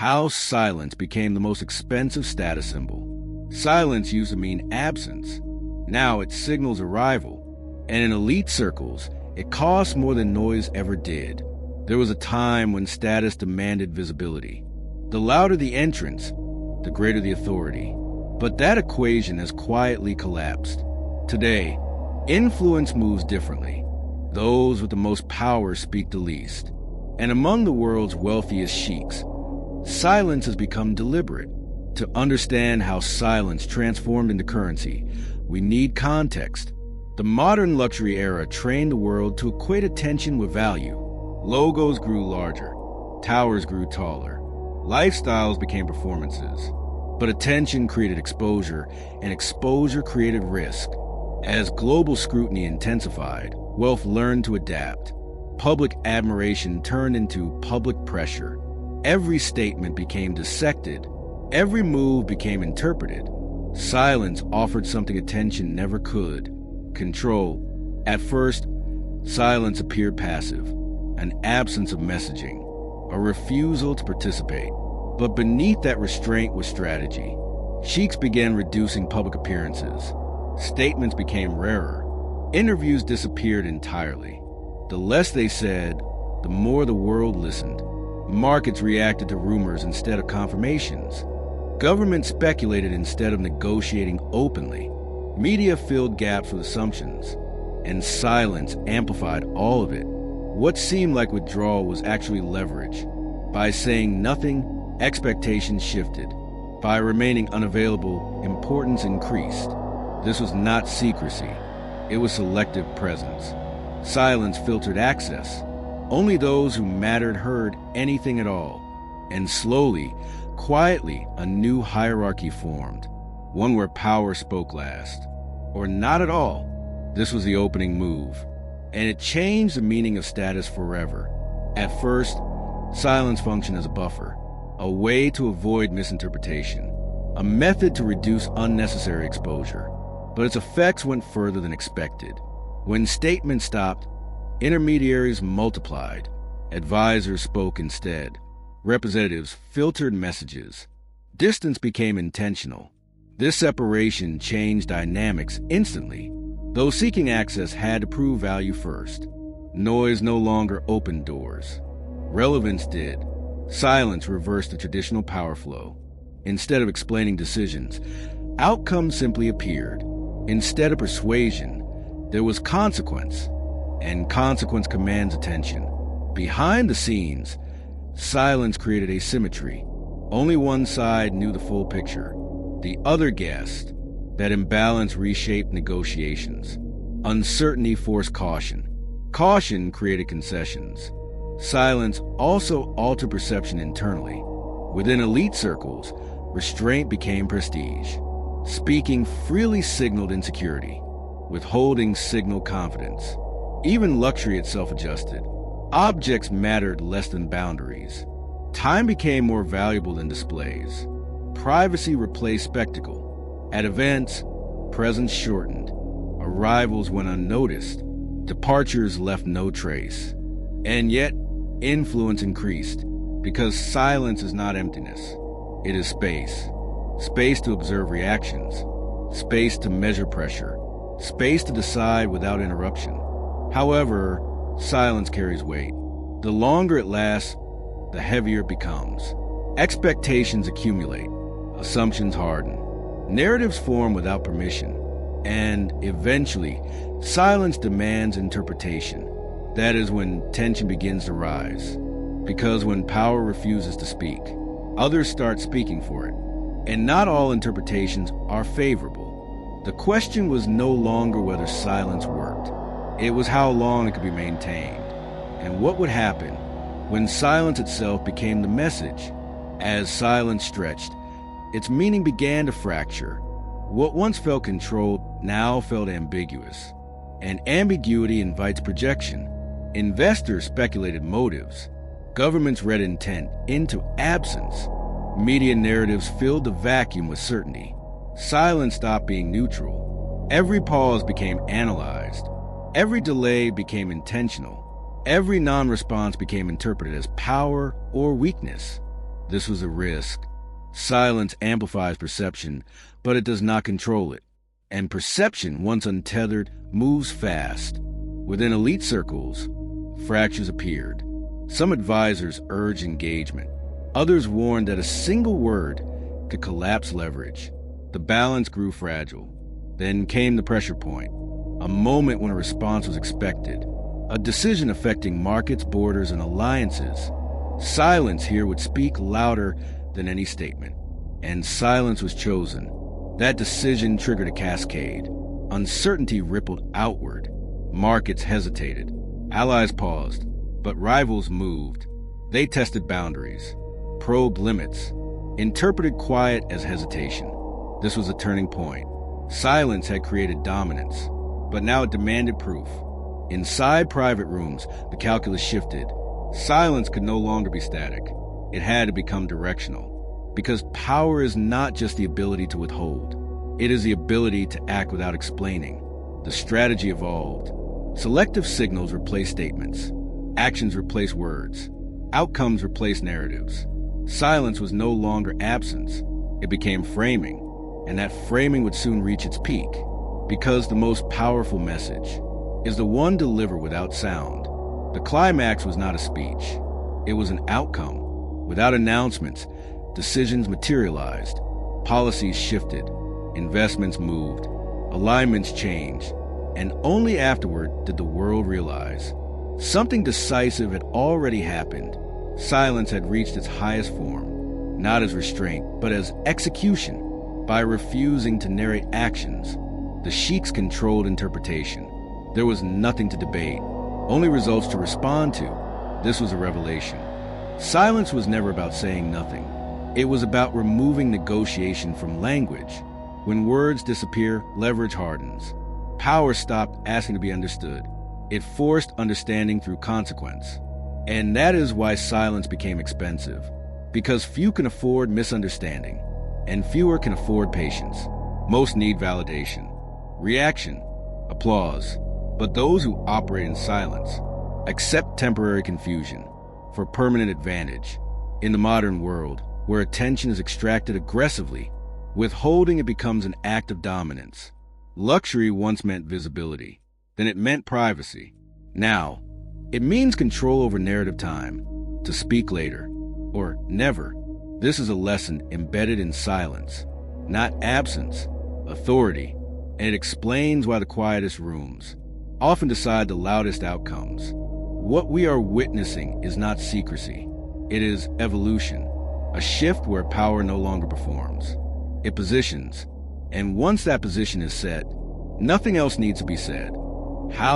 how silence became the most expensive status symbol. Silence used to mean absence. Now it signals arrival. And in elite circles, it costs more than noise ever did. There was a time when status demanded visibility. The louder the entrance, the greater the authority. But that equation has quietly collapsed. Today, influence moves differently. Those with the most power speak the least. And among the world's wealthiest sheiks, silence has become deliberate. To understand how silence transformed into currency, we need context. The modern luxury era trained the world to equate attention with value. Logos grew larger, towers grew taller, lifestyles became performances. But attention created exposure, and exposure created risk. As global scrutiny intensified, wealth learned to adapt. Public admiration turned into public pressure. Every statement became dissected. Every move became interpreted. Silence offered something attention never could: control. At first, silence appeared passive, an absence of messaging, a refusal to participate. But beneath that restraint was strategy. Sheiks began reducing public appearances. Statements became rarer. Interviews disappeared entirely. The less they said, the more the world listened. Markets reacted to rumors instead of confirmations. Government speculated instead of negotiating openly. Media filled gaps with assumptions, and silence amplified all of it. What seemed like withdrawal was actually leverage. By saying nothing, expectations shifted. By remaining unavailable, importance increased. This was not secrecy. It was selective presence. Silence filtered access. Only those who mattered heard anything at all. And slowly, quietly, a new hierarchy formed. One where power spoke last. Or not at all. This was the opening move. And it changed the meaning of status forever. At first, silence functioned as a buffer. A way to avoid misinterpretation. A method to reduce unnecessary exposure. But its effects went further than expected. When statements stopped, intermediaries multiplied. Advisors spoke instead. Representatives filtered messages. Distance became intentional. This separation changed dynamics instantly. Those seeking access had to prove value first. Noise no longer opened doors. Relevance did. Silence reversed the traditional power flow. Instead of explaining decisions, outcomes simply appeared. Instead of persuasion, there was consequence. And consequence commands attention. Behind the scenes, silence created asymmetry. Only one side knew the full picture. The other guessed. That imbalance reshaped negotiations. Uncertainty forced caution. Caution created concessions. Silence also altered perception internally. Within elite circles, restraint became prestige. Speaking freely signaled insecurity. Withholding signaled confidence. Even luxury itself adjusted. Objects mattered less than boundaries. Time became more valuable than displays. Privacy replaced spectacle. At events, presence shortened. Arrivals went unnoticed. Departures left no trace. And yet, influence increased. Because silence is not emptiness. It is space. Space to observe reactions. Space to measure pressure. Space to decide without interruption. However, silence carries weight. The longer it lasts, the heavier it becomes. Expectations accumulate. Assumptions harden. Narratives form without permission. And eventually, silence demands interpretation. That is when tension begins to rise. Because when power refuses to speak, others start speaking for it. And not all interpretations are favorable. The question was no longer whether silence worked. It was how long it could be maintained. And what would happen when silence itself became the message. As silence stretched, its meaning began to fracture. What once felt controlled now felt ambiguous. And ambiguity invites projection. Investors speculated motives. Governments read intent into absence. Media narratives filled the vacuum with certainty. Silence stopped being neutral. Every pause became analyzed. Every delay became intentional. Every non-response became interpreted as power or weakness. This was a risk. Silence amplifies perception, but it does not control it. And perception, once untethered, moves fast. Within elite circles, fractures appeared. Some advisors urged engagement. Others warned that a single word could collapse leverage. The balance grew fragile. Then came the pressure point, a moment when a response was expected, a decision affecting markets, borders, and alliances. Silence here would speak louder than any statement, and silence was chosen. That decision triggered a cascade. Uncertainty rippled outward. Markets hesitated. Allies paused, but rivals moved. They tested boundaries, probed limits, interpreted quiet as hesitation. This was a turning point. Silence had created dominance, but now it demanded proof. Inside private rooms, the calculus shifted. Silence could no longer be static. It had to become directional. Because power is not just the ability to withhold. It is the ability to act without explaining. The strategy evolved. Selective signals replaced statements. Actions replaced words. Outcomes replaced narratives. Silence was no longer absence. It became framing. And that framing would soon reach its peak. Because the most powerful message is the one delivered without sound. The climax was not a speech. It was an outcome. Without announcements, decisions materialized. Policies shifted. Investments moved. Alignments changed. And only afterward did the world realize something decisive had already happened. Silence had reached its highest form, not as restraint, but as execution. By refusing to narrate actions, the sheiks controlled interpretation. There was nothing to debate, only results to respond to. This was a revelation. Silence was never about saying nothing. It was about removing negotiation from language. When words disappear, leverage hardens. Power stopped asking to be understood. It forced understanding through consequence. And that is why silence became expensive. Because few can afford misunderstanding, and fewer can afford patience. Most need validation, reaction, applause. But those who operate in silence accept temporary confusion for permanent advantage. In the modern world, where attention is extracted aggressively, withholding it becomes an act of dominance. Luxury once meant visibility, then it meant privacy. Now, it means control over narrative time, to speak later, or never. This is a lesson embedded in silence, not absence, authority, and it explains why the quietest rooms often decide the loudest outcomes. What we are witnessing is not secrecy. It is evolution, a shift where power no longer performs. It positions, and once that position is set, nothing else needs to be said. How